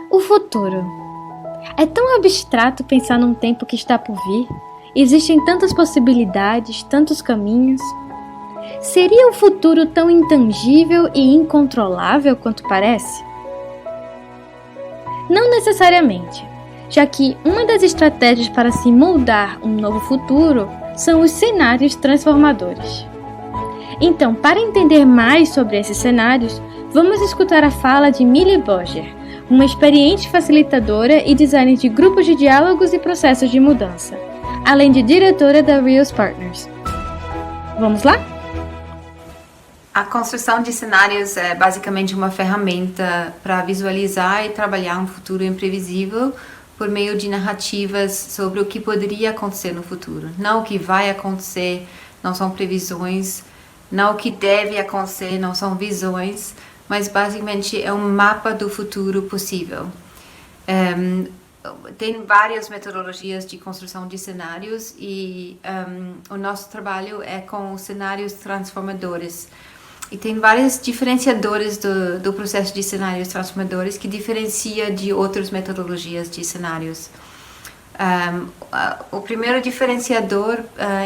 O futuro. É tão abstrato pensar num tempo que está por vir. Existem tantas possibilidades, tantos caminhos. Seria o futuro tão intangível e incontrolável quanto parece? Não necessariamente, já que uma das estratégias para se moldar um novo futuro são os cenários transformadores. Então, para entender mais sobre esses cenários, vamos escutar a fala de Millie Boger, uma experiente facilitadora e designer de grupos de diálogos e processos de mudança, além de diretora da Reels Partners. Vamos lá? A construção de cenários é basicamente uma ferramenta para visualizar e trabalhar um futuro imprevisível por meio de narrativas sobre o que poderia acontecer no futuro. Não o que vai acontecer, não são previsões, não o que deve acontecer, não são visões, mas basicamente é um mapa do futuro possível. Tem várias metodologias de construção de cenários e o nosso trabalho é com cenários transformadores. E tem vários diferenciadores do processo de cenários transformadores que diferencia de outras metodologias de cenários. O primeiro diferenciador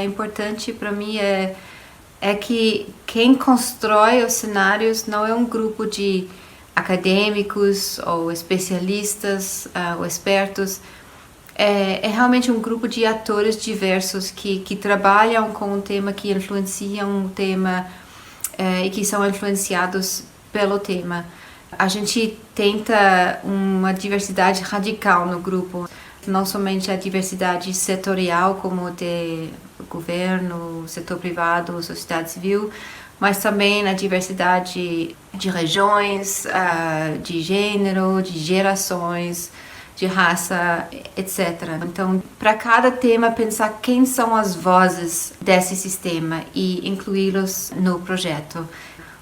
importante para mim é que quem constrói os cenários não é um grupo de acadêmicos ou especialistas ou expertos, é realmente um grupo de atores diversos que trabalham com um tema, que influenciam o tema e que são influenciados pelo tema. A gente tenta uma diversidade radical no grupo, não somente a diversidade setorial, como de governo, setor privado, sociedade civil, mas também a diversidade de regiões, de gênero, de gerações, de raça, etc. Então, para cada tema, pensar quem são as vozes desse sistema e incluí-los no projeto.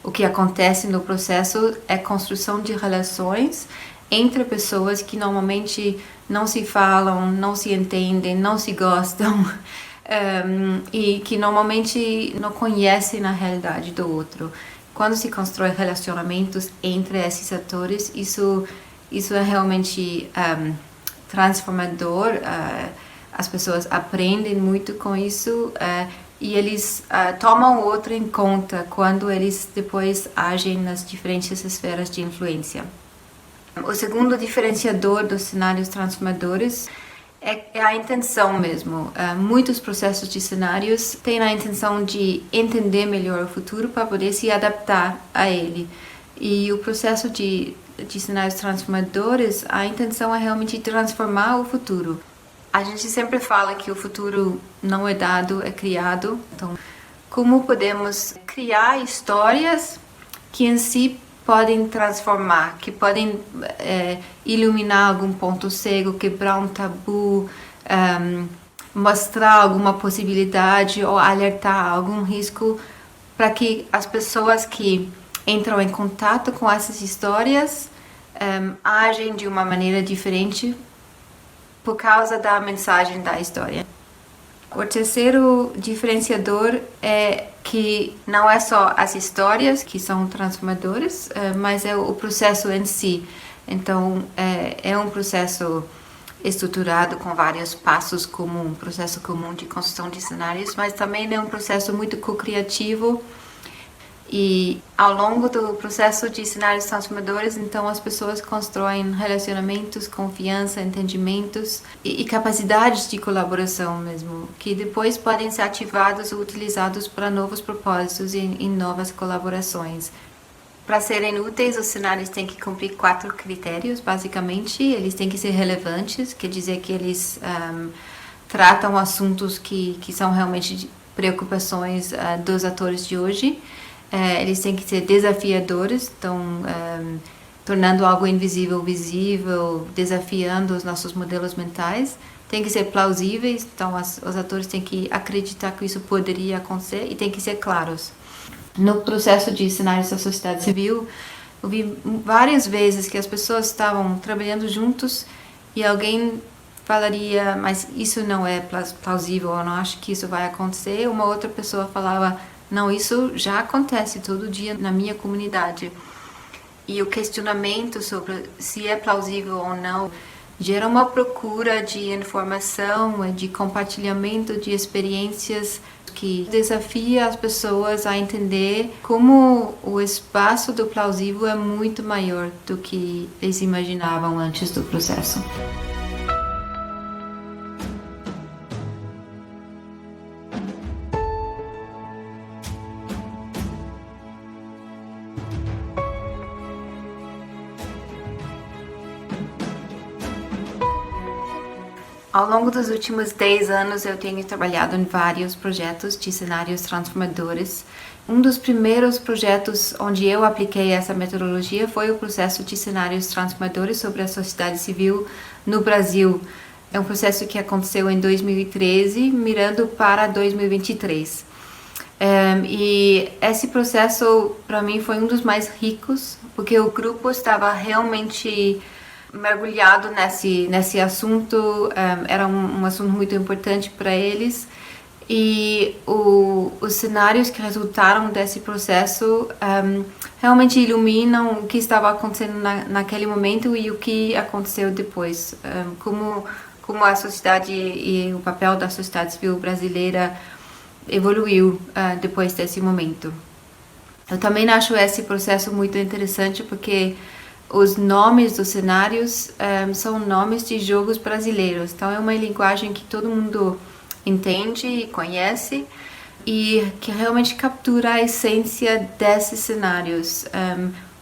O que acontece no processo é construção de relações entre pessoas que normalmente não se falam, não se entendem, não se gostam, e que normalmente não conhecem a realidade do outro. Quando se constrói relacionamentos entre esses atores, isso é realmente transformador. As pessoas aprendem muito com isso e eles tomam o outro em conta quando eles depois agem nas diferentes esferas de influência. O segundo diferenciador dos cenários transformadores é a intenção mesmo. Muitos processos de cenários têm a intenção de entender melhor o futuro para poder se adaptar a ele. E o processo de cenários transformadores, a intenção é realmente transformar o futuro. A gente sempre fala que o futuro não é dado, é criado. Então, como podemos criar histórias que em si podem transformar, que podem iluminar algum ponto cego, quebrar um tabu, mostrar alguma possibilidade ou alertar algum risco para que as pessoas que entram em contato com essas histórias agem de uma maneira diferente por causa da mensagem da história. O terceiro diferenciador é que não é só as histórias que são transformadoras, mas é o processo em si. Então, é um processo estruturado com vários passos, como um processo comum de construção de cenários, mas também é um processo muito co-criativo. E ao longo do processo de cenários transformadores, então as pessoas constroem relacionamentos, confiança, entendimentos e capacidades de colaboração mesmo, que depois podem ser ativados ou utilizados para novos propósitos e em novas colaborações. Para serem úteis, os cenários têm que cumprir 4 critérios, basicamente. Eles têm que ser relevantes, quer dizer que eles tratam assuntos que são realmente preocupações dos atores de hoje. Eles têm que ser desafiadores, então tornando algo invisível visível, desafiando os nossos modelos mentais. Tem que ser plausíveis, então os atores têm que acreditar que isso poderia acontecer e tem que ser claros. No processo de cenários da sociedade civil, eu vi várias vezes que as pessoas estavam trabalhando juntos e alguém falaria, mas isso não é plausível, eu não acho que isso vai acontecer. Uma outra pessoa falava, não, isso já acontece todo dia na minha comunidade. E o questionamento sobre se é plausível ou não gera uma procura de informação, de compartilhamento de experiências que desafia as pessoas a entender como o espaço do plausível é muito maior do que eles imaginavam antes do processo. Ao longo dos últimos 10 anos, eu tenho trabalhado em vários projetos de cenários transformadores. Um dos primeiros projetos onde eu apliquei essa metodologia foi o processo de cenários transformadores sobre a sociedade civil no Brasil. É um processo que aconteceu em 2013, mirando para 2023. E esse processo, para mim, foi um dos mais ricos, porque o grupo estava realmente mergulhado nesse assunto, era um assunto muito importante para eles, e os cenários que resultaram desse processo realmente iluminam o que estava acontecendo naquele momento e o que aconteceu depois, como a sociedade e o papel da sociedade civil brasileira evoluiu depois desse momento. Eu também acho esse processo muito interessante porque os nomes dos cenários são nomes de jogos brasileiros, então é uma linguagem que todo mundo entende e conhece e que realmente captura a essência desses cenários,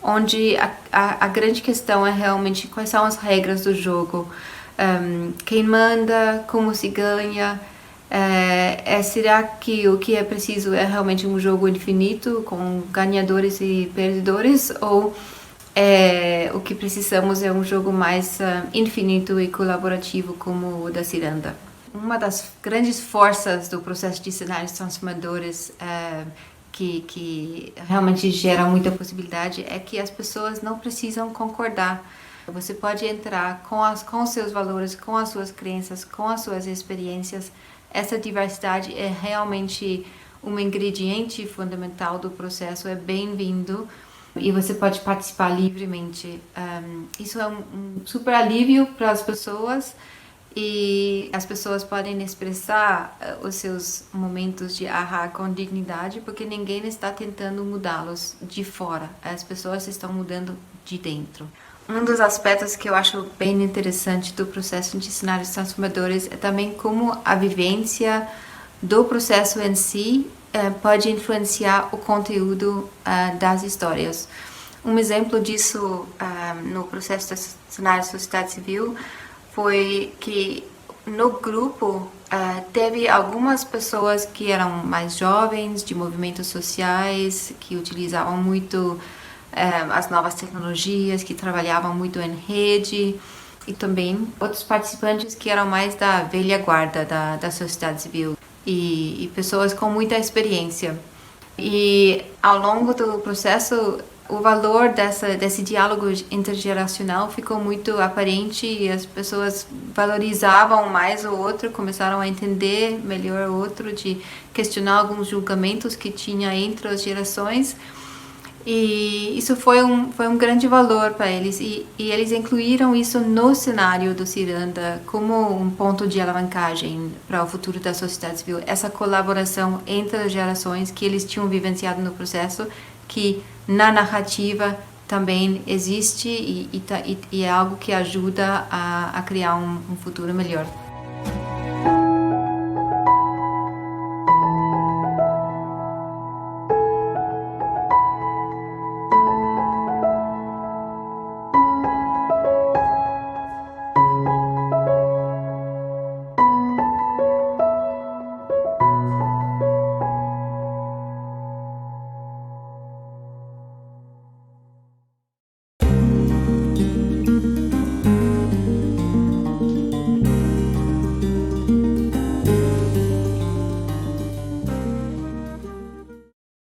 onde a grande questão é realmente quais são as regras do jogo, quem manda, como se ganha, será que o que é preciso é realmente um jogo infinito com ganhadores e perdedores, ou o que precisamos é um jogo mais infinito e colaborativo como o da Ciranda. Uma das grandes forças do processo de cenários transformadores que realmente gera muita possibilidade é que as pessoas não precisam concordar. Você pode entrar com os seus valores, com as suas crenças, com as suas experiências. Essa diversidade é realmente um ingrediente fundamental do processo, é bem-vindo. E você pode participar livremente. Isso é um super alívio para as pessoas e as pessoas podem expressar os seus momentos de ahá com dignidade porque ninguém está tentando mudá-los de fora. As pessoas estão mudando de dentro. Um dos aspectos que eu acho bem interessante do processo de cenários transformadores é também como a vivência do processo em si pode influenciar o conteúdo das histórias. Um exemplo disso no processo de cenário de sociedade civil foi que no grupo teve algumas pessoas que eram mais jovens, de movimentos sociais, que utilizavam muito as novas tecnologias, que trabalhavam muito em rede, e também outros participantes que eram mais da velha guarda da sociedade civil. E pessoas com muita experiência. E ao longo do processo, o valor desse diálogo intergeracional ficou muito aparente e as pessoas valorizavam mais o outro, começaram a entender melhor o outro, de questionar alguns julgamentos que tinha entre as gerações. E isso foi um grande valor para eles e eles incluíram isso no cenário do Ciranda como um ponto de alavancagem para o futuro da sociedade civil, essa colaboração entre as gerações que eles tinham vivenciado no processo, que na narrativa também existe e é algo que ajuda a criar um futuro melhor.